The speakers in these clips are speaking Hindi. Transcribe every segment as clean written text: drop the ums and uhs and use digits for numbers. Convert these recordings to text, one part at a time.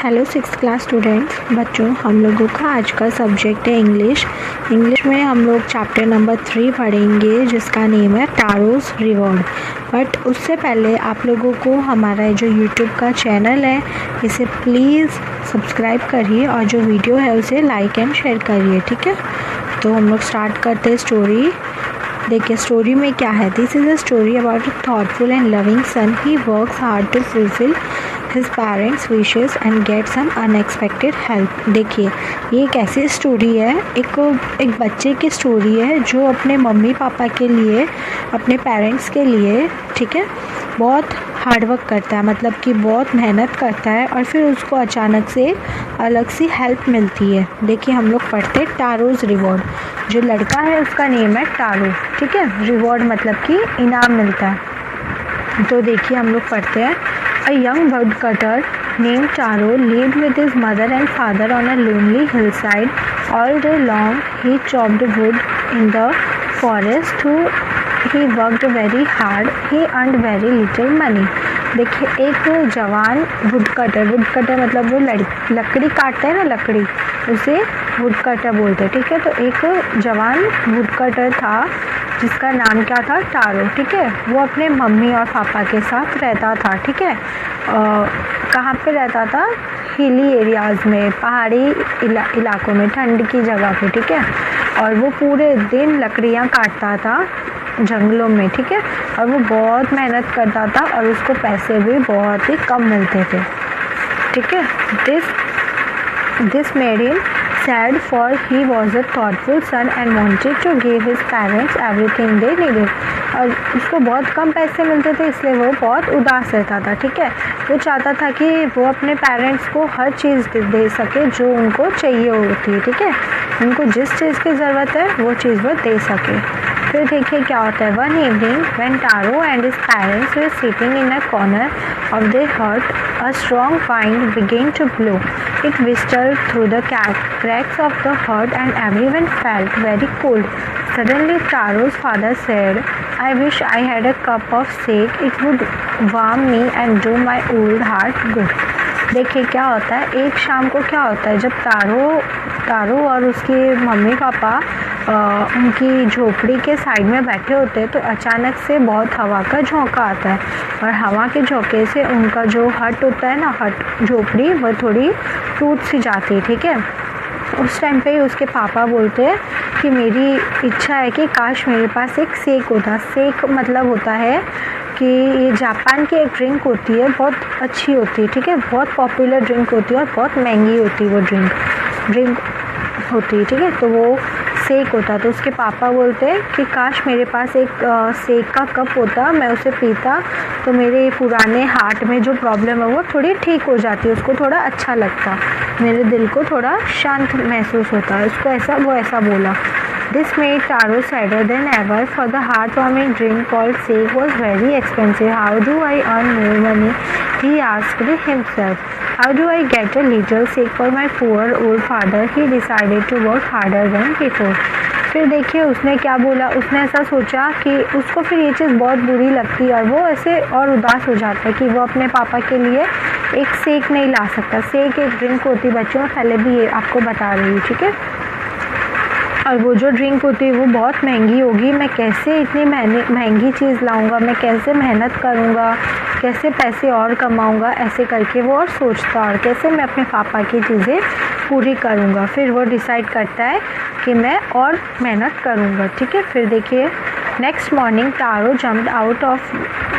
Hello six class students. बच्चों, हम लोगों का आज का सब्जेक्ट है इंग्लिश। इंग्लिश में हम लोग चैप्टर नंबर 3 पढ़ेंगे जिसका नेम है टारोस रिवॉर्ड। बट उससे पहले आप लोगों को हमारा जो यूट्यूब का चैनल है इसे प्लीज़ सब्सक्राइब करिए और जो वीडियो है उसे लाइक एंड शेयर करिए, ठीक है। तो हम लोग स्टार्ट करते हैं स्टोरी। देखिए स्टोरी में क्या है। This is a story about a thoughtful and loving son. He works hard to fulfil his parents wishes and get some unexpected help। देखिए ये एक ऐसी स्टोरी है, एक बच्चे की स्टोरी है जो अपने मम्मी पापा के लिए, अपने पेरेंट्स के लिए, ठीक है, बहुत हार्ड वर्क करता है, मतलब कि बहुत मेहनत करता है और फिर उसको अचानक से अलग सी हेल्प मिलती है। देखिए हम लोग पढ़ते हैं टारोस रिवॉर्ड। जो लड़का है उसका नेम है टारो, ठीक है। रिवॉर्ड मतलब कि इनाम मिलता है। तो देखिए हम लोग पढ़ते हैं। A young woodcutter named Taro lived with his mother and father on a lonely hillside. All day long he chopped wood in the forest. He worked very hard. He earned very little money. देखिए एक जवान वुडकटर मतलब वो लकड़ी काटता है ना, लकड़ी, उसे वुडकटर बोलते हैं, ठीक है। तो एक जवान वुडकटर था जिसका नाम क्या था, टारो, ठीक है। वो अपने मम्मी और पापा के साथ रहता था, ठीक है। कहाँ पे रहता था? हिली एरियाज़ में, पहाड़ी इलाकों में, ठंड की जगह पे, ठीक है। और वो पूरे दिन लकड़ियाँ काटता था जंगलों में, ठीक है। और वो बहुत मेहनत करता था और उसको पैसे भी बहुत ही कम मिलते थे, ठीक है। This made him sad, for he was a thoughtful son and wanted to give his parents everything they needed। और उसको बहुत कम पैसे मिलते थे इसलिए वो बहुत उदास रहता था, ठीक है। वो चाहता था कि वो अपने पेरेंट्स को हर चीज़ दे सके जो उनको चाहिए होती है, ठीक है। उनको जिस चीज़ की ज़रूरत है वो चीज़ वो दे सके। फिर देखिए क्या होता है। One evening when Taro and his parents were sitting in a corner of their hut, a strong wind began to blow. It whistled through the cracks of the hut and everyone felt very cold. Suddenly Taro's father said, I wish I had a cup of shake. It would warm me and do my old heart good। देखिए क्या होता है। एक शाम को क्या होता है, जब तारो और उसके मम्मी पापा उनकी झोपड़ी के साइड में बैठे होते हैं तो अचानक से बहुत हवा का झोंका आता है और हवा के झोंके से उनका जो हट होता है ना, हट झोपड़ी, वो थोड़ी टूट सी जाती है, ठीक है। उस टाइम पे उसके पापा बोलते हैं कि मेरी इच्छा है कि काश मेरे पास एक शेक होता। शेक मतलब होता है कि ये जापान की एक ड्रिंक होती है, बहुत अच्छी होती है, ठीक है। बहुत पॉपुलर ड्रिंक होती है और बहुत महंगी होती है वो ड्रिंक होती है, ठीक है। तो वो शेक होता। तो उसके पापा बोलते हैं कि काश मेरे पास एक शेक का कप होता, मैं उसे पीता तो मेरे पुराने हार्ट में जो प्रॉब्लम है वो थोड़ी ठीक हो जाती, उसको थोड़ा अच्छा लगता, मेरे दिल को थोड़ा शांत महसूस होता। उसको वो ऐसा बोला। This made Taro sadder than ever, for the heartwarming drink called shake was very expensive. How do I earn more money? He asked himself. How do I get a little shake for my poor old father? He decided to work harder than before। फिर देखिए उसने क्या बोला। उसने ऐसा सोचा कि उसको फिर ये चीज़ बहुत बुरी लगती है और वो ऐसे और उदास हो जाता है कि वो अपने पापा के लिए एक शेक नहीं ला सकता। शेक एक ड्रिंक होती है बच्चों, पहले भी ये आपको बता रही हूँ, ठीक है। और वो जो ड्रिंक होती है वो बहुत महंगी होगी। मैं कैसे इतनी महंगी चीज़ लाऊंगा, मैं कैसे मेहनत करूंगा, कैसे पैसे और कमाऊंगा, ऐसे करके वो और सोचता और कैसे मैं अपने पापा की चीज़ें पूरी करूंगा। फिर वो डिसाइड करता है कि मैं और मेहनत करूंगा, ठीक है। फिर देखिए next morning Taro jumped out of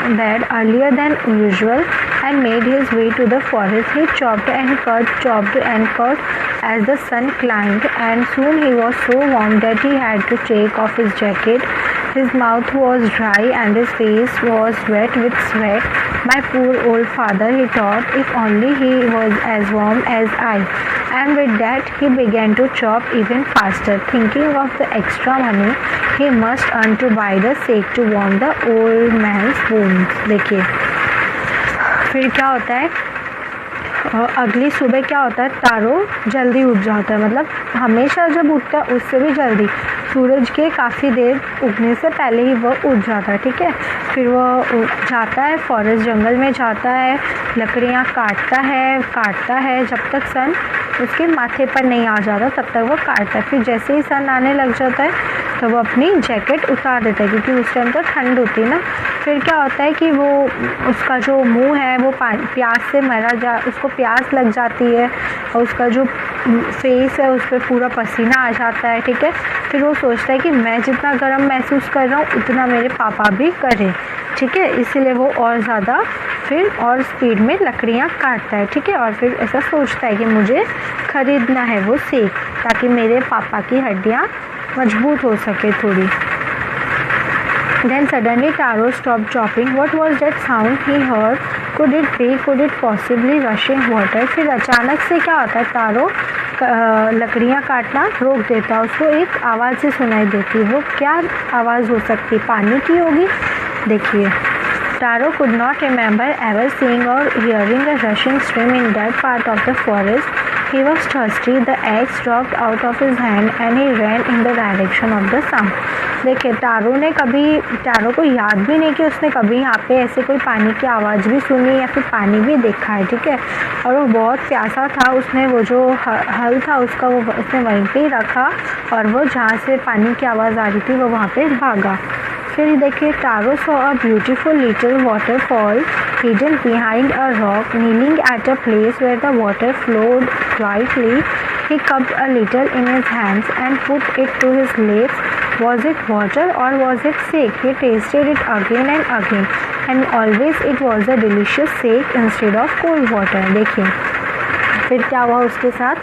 bed earlier than usual and made his way to the forest. He chopped and cut as the sun climbed, and soon he was so warm that he had to take off his jacket. His mouth was dry and his face was wet with sweat. My poor old father, he thought, if only he was as warm as I. And with that he began to chop even faster, thinking of the extra money he must earn to buy the shake to warm the old man's bones। देखिए फिर क्या होता है। अगली सुबह क्या होता है, तारो जल्दी उठ जाता है, मतलब हमेशा जब उठता है उससे भी जल्दी। सूरज के काफ़ी देर उगने से पहले ही वह उग जाता है, ठीक है। फिर वह जाता है फॉरेस्ट, जंगल में जाता है, लकड़ियाँ काटता है जब तक सन उसके माथे पर नहीं आ जाता तब तक वो काटता है। फिर जैसे ही सन आने लग जाता है तो वो अपनी जैकेट उतार देता है क्योंकि उस टाइम तो ठंड होती है ना। फिर क्या होता है कि वो उसका जो मुंह है वो प्यास से उसको प्यास लग जाती है और उसका जो फेस है उस पर पूरा पसीना आ जाता है, ठीक है। फिर वो सोचता है कि मैं जितना गर्म महसूस कर रहा हूँ उतना मेरे पापा भी करें, ठीक है। इसीलिए वो और ज़्यादा फिर और स्पीड में लकड़ियाँ काटता है, ठीक है। और फिर ऐसा सोचता है कि मुझे ख़रीदना है वो सेक ताकि मेरे पापा की हड्डियाँ मजबूत हो सके थोड़ी। Then suddenly Taro stopped chopping. What was that sound he heard? Could it be? Could it possibly rushing water? फिर अचानक से क्या होता है, तारो लकड़ियाँ काटना रोक देता है। उसको एक आवाज़ से सुनाई देती है। वो क्या आवाज़ हो सकती है? पानी की होगी। देखिए, Taro could not remember ever seeing or hearing a rushing stream in that part of the forest. He was thirsty. The axe dropped out of his hand and he ran in the direction of the sound. देखिए, टारो को याद भी नहीं कि उसने कभी यहाँ पे ऐसे कोई पानी की आवाज़ भी सुनी या फिर पानी भी देखा है, ठीक है। और वो बहुत प्यासा था। उसने वो जो हल था उसका उसने वहीं पे ही रखा और वो जहाँ से पानी की आवाज़ आ रही थी वो वहाँ पे भागा। फिर देखिए, Taro saw a beautiful little waterfall hidden behind a rock, kneeling at a place where the water flowed quietly. He cupped a little in his hands and put it to his lips. Was it water or was it sake? He tasted it again and again, and always it was a delicious sake instead of cold water. देखिए, फिर क्या हुआ उसके साथ।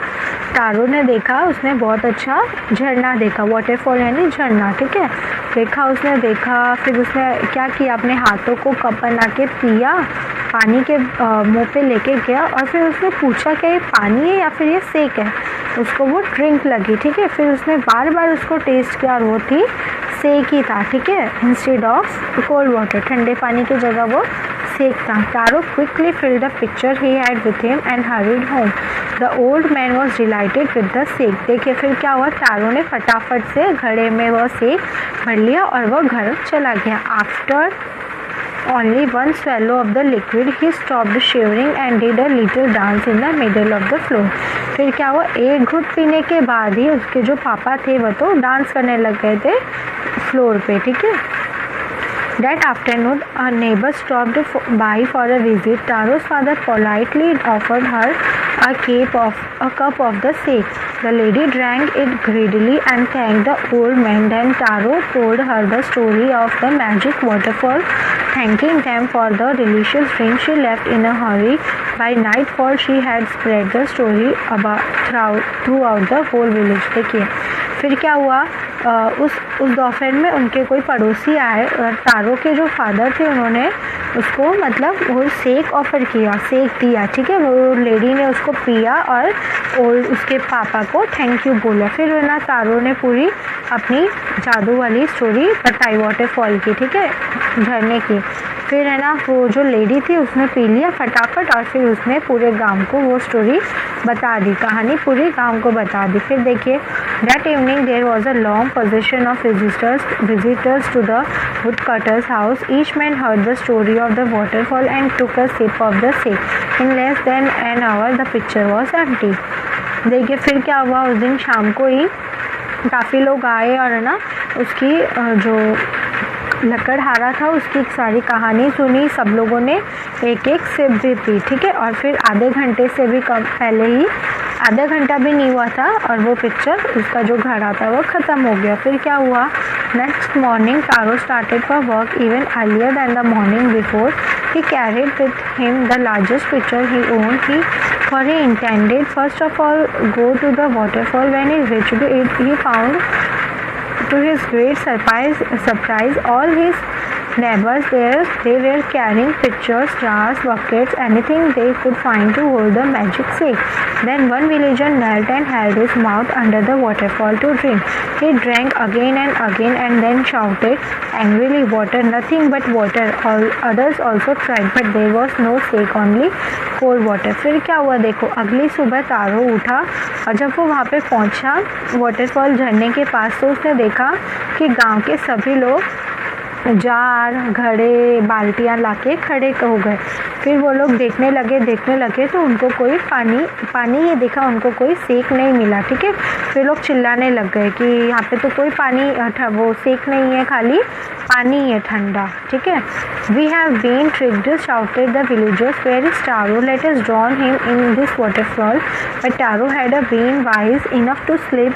टारो ने देखा, उसने बहुत अच्छा झरना देखा, वाटरफॉल यानी झरना, ठीक है। देखा, फिर उसने क्या किया, अपने हाथों को कप बना के पिया, पानी के मुंह पे लेके गया और फिर उसने पूछा कि ये पानी है या फिर ये सेक है। उसको वो ड्रिंक लगी, ठीक है। फिर उसने बार बार उसको टेस्ट किया और वो थी सेक ही था, ठीक है, इंस्टेड ऑफ कोल्ड वाटर। ठंडे पानी की जगह वो सेक था। Taro quickly filled the pitcher he had with him and hurried home. The old man was delighted with the sake. देखिए, फिर क्या हुआ, टारो ने फटाफट से घड़े में वह सेक भर लिया और वह घर चला गया। After only one swallow of the liquid he stopped shivering and did a little dance in the middle of the floor. फिर क्या हुआ, एक घुट पीने के बाद ही उसके जो पापा थे वह तो डांस करने लग गए थे फ्लोर पे, ठीक है। That afternoon, a neighbor stopped by for a visit. Taro's father politely offered her a cup of the sake. The lady drank it greedily and thanked the old man. Then Taro told her the story of the magic waterfall. Thanking them for the delicious drink, she left in a hurry. By nightfall, she had spread the story throughout the whole village. देखिए, फिर क्या हुआ, उस दोपहर में उनके कोई पड़ोसी आए और तारो के जो फादर थे उन्होंने उसको मतलब वो सेक ऑफ़र किया, सेक दिया, ठीक है। वो लेडी ने उसको पिया और उसके पापा को थैंक यू बोला। फिर ना तारो ने पूरी अपनी जादू वाली स्टोरी बताई वाटरफॉल की, ठीक है, झरने की। फिर है ना वो जो लेडी थी उसने पी लिया फटाफट और फिर उसने पूरे गांव को वो स्टोरी बता दी, कहानी पूरे गांव को बता दी। फिर देखिए, that evening there was a long procession of visitors to the woodcutter's house. Each man heard the story of the waterfall and took a sip of the sake. In less than an hour the picture was empty. देखिए, फिर क्या हुआ, उस दिन शाम को ही काफ़ी लोग आए और है ना उसकी जो लकड़हारा था उसकी सारी कहानी सुनी। सब लोगों ने एक एक सिप भी पी, ठीक है। और फिर आधे घंटे से भी कम पहले ही, आधा घंटा भी नहीं हुआ था और वो पिक्चर, उसका जो घड़ा था वो ख़त्म हो गया। फिर क्या हुआ, next morning Taro started for work even earlier than the morning before. He carried with him the largest picture he owned. For he intended first of all go to the waterfall. When he reached it, he found, to his great surprise, all his neighbors there, they were carrying pitchers, jars, buckets, anything they could find to hold the magic snake. Then one villager knelt and held his mouth under the waterfall to drink. He drank again and then shouted angrily, "Water, nothing but water." All others also tried, but there was no snake, only cold water. फिर क्या हुआ देखो, अगली सुबह तारो उठा और जब वो वहाँ पे पहुँचा वाटरफॉल झरने के पास, तो उसने देखा कि गांव के सभी लोग जार, घड़े, बाल्टियाँ लाके खड़े हो गए। फिर वो लोग देखने लगे तो उनको कोई पानी ये दिखा, उनको कोई सेक नहीं मिला। ठीक है, फिर लोग चिल्लाने लग गए कि यहाँ पे तो कोई पानी वो सेक नहीं है, खाली पानी है ठंडा। ठीक है, we have been tricked, shouted the villagers, where is Taro, let us drown him in this waterfall. But Taro had been wise enough to slip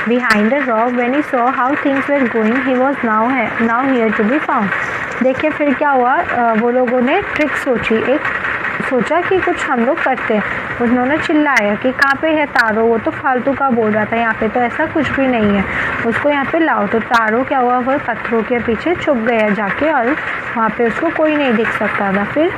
behind a rock. When he saw how things were going, he was now here to be found. देखिए फिर क्या हुआ, वो लोगों ने ट्रिक सोचा कि कुछ हम लोग करते हैं। उन्होंने चिल्लाया कि कहाँ पे है तारो, वो तो फालतू का बोल रहा था, यहाँ पे तो ऐसा कुछ भी नहीं है, उसको यहाँ पे लाओ। तो तारो क्या हुआ, वो पत्थरों के पीछे छुप गया जाके और वहाँ पे उसको कोई नहीं दिख सकता था। फिर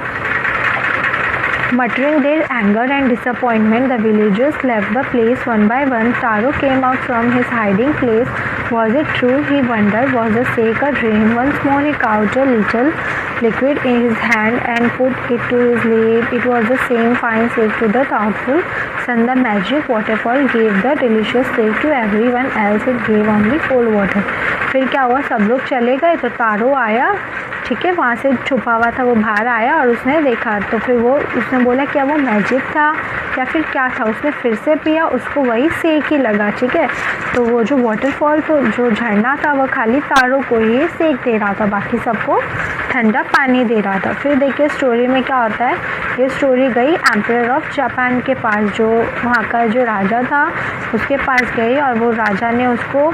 muttering their anger and disappointment, the villagers left the place one by one. Taro came out from his hiding place. Was it true? He wondered. Was the snake a dream? Once more he caught a little liquid in his hand and put it to his lip. It was the same fine snake. To the thoughtful son, the magic waterfall gave the delicious snake. To everyone else, it gave only cold water. फिर क्या हुआ, सब लोग चले गए तो तारो आया। ठीक है, वहाँ से छुपा हुआ था, वो बाहर आया और उसने देखा। तो फिर उसने बोला क्या वो मैजिक था या फिर क्या था। उसने फिर से पिया, उसको वही सेक ही लगा। ठीक है, तो वो जो वाटरफॉल तो जो झरना था वो खाली तारो को ही सेक दे रहा था, बाकी सबको ठंडा पानी दे रहा था। फिर देखिए स्टोरी में क्या होता है, ये स्टोरी गई एम्परर ऑफ जापान के पास, जो वहाँ का जो राजा था उसके पास गई और वो राजा ने उसको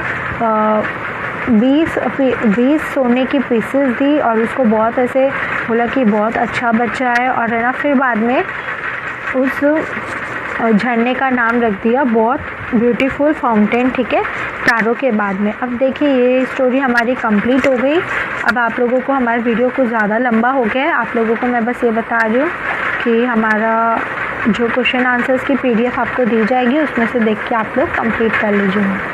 20 सोने की पीसेस दी और उसको बहुत ऐसे बोला कि बहुत अच्छा बच्चा है, और है ना फिर बाद में उस झरने का नाम रख दिया बहुत ब्यूटीफुल फाउंटेन। ठीक है, तारो के बाद में। अब देखिए ये स्टोरी हमारी कंप्लीट हो गई। अब आप लोगों को हमारे वीडियो को ज़्यादा लंबा हो गया है, आप लोगों को मैं बस ये बता रही हूँ कि हमारा जो क्वेश्चन आंसर्स की PDF आपको दी जाएगी उसमें से देख के आप लोग कंप्लीट कर लीजिए।